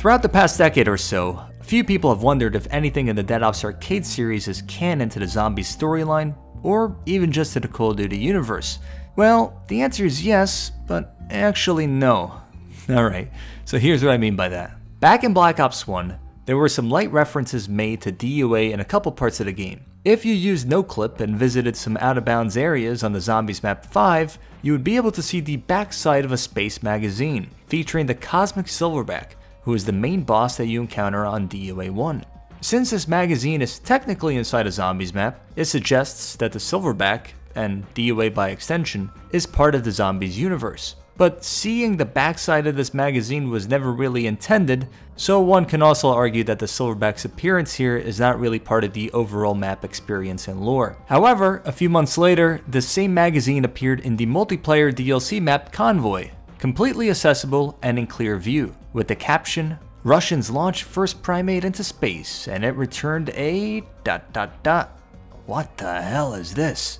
Throughout the past decade or so, a few people have wondered if anything in the Dead Ops Arcade series is canon to the Zombies storyline, or even just to the Call of Duty universe. Well, the answer is yes, but actually no. Alright, so here's what I mean by that. Back in Black Ops 1, there were some light references made to DUA in a couple parts of the game. If you used NoClip and visited some out-of-bounds areas on the Zombies Map 5, you would be able to see the backside of a space magazine, featuring the Cosmic Silverback, who is the main boss that you encounter on DUA 1. Since this magazine is technically inside a Zombies map, it suggests that the Silverback, and DUA by extension, is part of the Zombies universe. But seeing the backside of this magazine was never really intended, so one can also argue that the Silverback's appearance here is not really part of the overall map experience and lore. However, a few months later, the same magazine appeared in the multiplayer DLC map Convoy, completely accessible and in clear view, with the caption, "Russians launched first primate into space and it returned a ... What the hell is this?"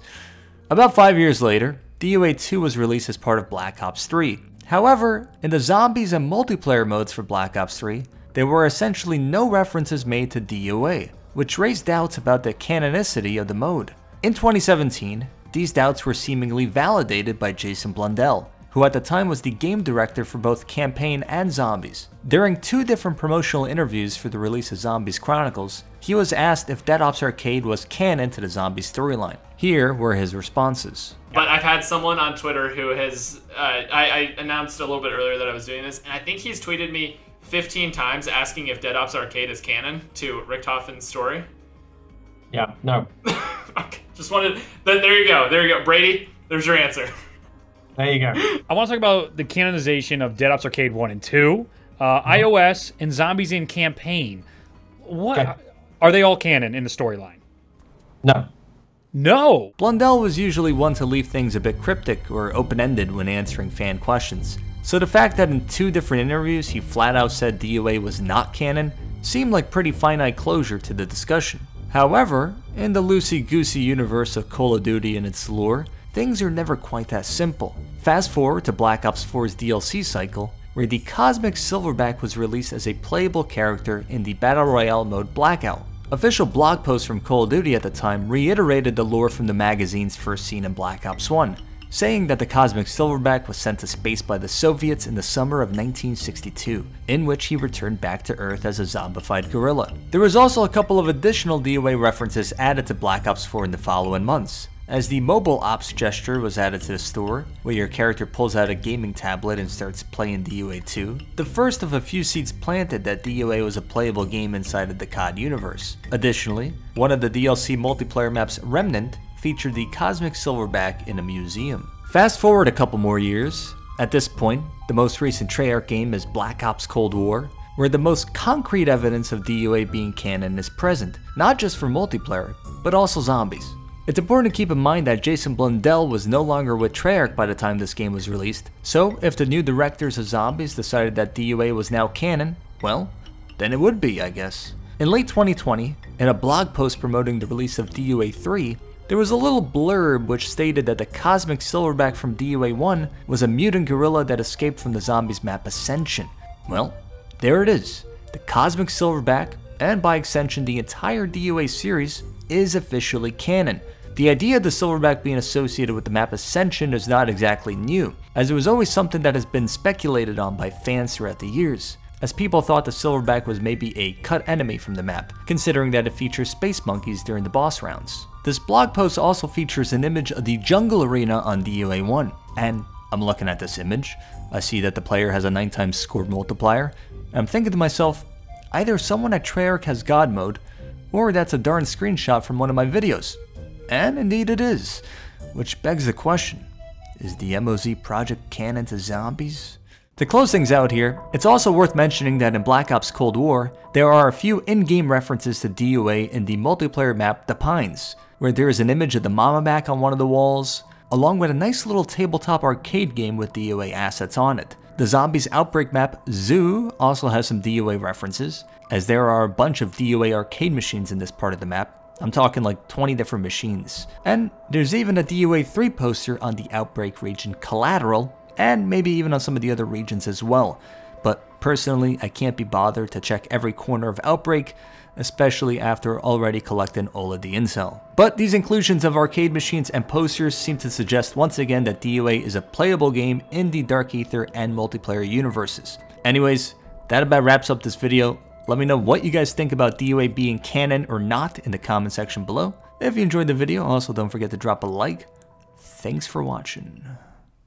About 5 years later, DUA 2 was released as part of Black Ops 3. However, in the zombies and multiplayer modes for Black Ops 3, there were essentially no references made to DUA, which raised doubts about the canonicity of the mode. In 2017, these doubts were seemingly validated by Jason Blundell, who at the time was the game director for both Campaign and Zombies. During 2 different promotional interviews for the release of Zombies Chronicles, he was asked if Dead Ops Arcade was canon to the Zombies storyline. Here were his responses. But I've had someone on Twitter who has, I announced a little bit earlier that I was doing this, and I think he's tweeted me 15 times asking if Dead Ops Arcade is canon to Richtofen's story. Yeah, no. Okay, just wanted, there you go, Brady, there's your answer. There you go. I want to talk about the canonization of Dead Ops Arcade 1 and 2, iOS, and Zombies in Campaign. What? Okay. Are they all canon in the storyline? No. No! Blundell was usually one to leave things a bit cryptic or open-ended when answering fan questions, so the fact that in 2 different interviews he flat out said DUA was not canon seemed like pretty finite closure to the discussion. However, in the loosey-goosey universe of Call of Duty and its lore, things are never quite that simple. Fast forward to Black Ops 4's DLC cycle, where the Cosmic Silverback was released as a playable character in the Battle Royale mode Blackout. Official blog posts from Call of Duty at the time reiterated the lore from the magazine's first scene in Black Ops 1, saying that the Cosmic Silverback was sent to space by the Soviets in the summer of 1962, in which he returned back to Earth as a zombified gorilla. There was also a couple of additional DUA references added to Black Ops 4 in the following months, as the mobile ops gesture was added to the store, where your character pulls out a gaming tablet and starts playing DUA 2, the first of a few seeds planted that DUA was a playable game inside of the COD universe. Additionally, one of the DLC multiplayer maps, Remnant, featured the Cosmic Silverback in a museum. Fast forward a couple more years. At this point, the most recent Treyarch game is Black Ops Cold War, where the most concrete evidence of DUA being canon is present, not just for multiplayer, but also zombies. It's important to keep in mind that Jason Blundell was no longer with Treyarch by the time this game was released, so if the new directors of Zombies decided that DUA was now canon, well, then it would be, I guess. In late 2020, in a blog post promoting the release of DUA 3, there was a little blurb which stated that the Cosmic Silverback from DUA 1 was a mutant gorilla that escaped from the Zombies map Ascension. Well, there it is. The Cosmic Silverback, and by extension the entire DUA series, is officially canon. The idea of the Silverback being associated with the map Ascension is not exactly new, as it was always something that has been speculated on by fans throughout the years, as people thought the Silverback was maybe a cut enemy from the map, considering that it features space monkeys during the boss rounds. This blog post also features an image of the jungle arena on DUA 1, and I'm looking at this image, I see that the player has a 9x score multiplier, and I'm thinking to myself, either someone at Treyarch has God mode, or that's a darn screenshot from one of my videos. And indeed it is, which begs the question, is the MOZ project canon to Zombies? To close things out here, it's also worth mentioning that in Black Ops Cold War, there are a few in-game references to DUA in the multiplayer map The Pines, where there is an image of the Mama Mac on one of the walls, along with a nice little tabletop arcade game with DUA assets on it. The Zombies Outbreak map Zoo also has some DUA references, as there are a bunch of DUA arcade machines in this part of the map. I'm talking like 20 different machines. And there's even a DUA 3 poster on the Outbreak region Collateral, and maybe even on some of the other regions as well. But personally, I can't be bothered to check every corner of Outbreak, especially after already collecting all of the intel. But these inclusions of arcade machines and posters seem to suggest once again that DOA is a playable game in the Dark Aether and multiplayer universes. Anyways, that about wraps up this video. Let me know what you guys think about DOA being canon or not in the comment section below. If you enjoyed the video, also don't forget to drop a like. Thanks for watching.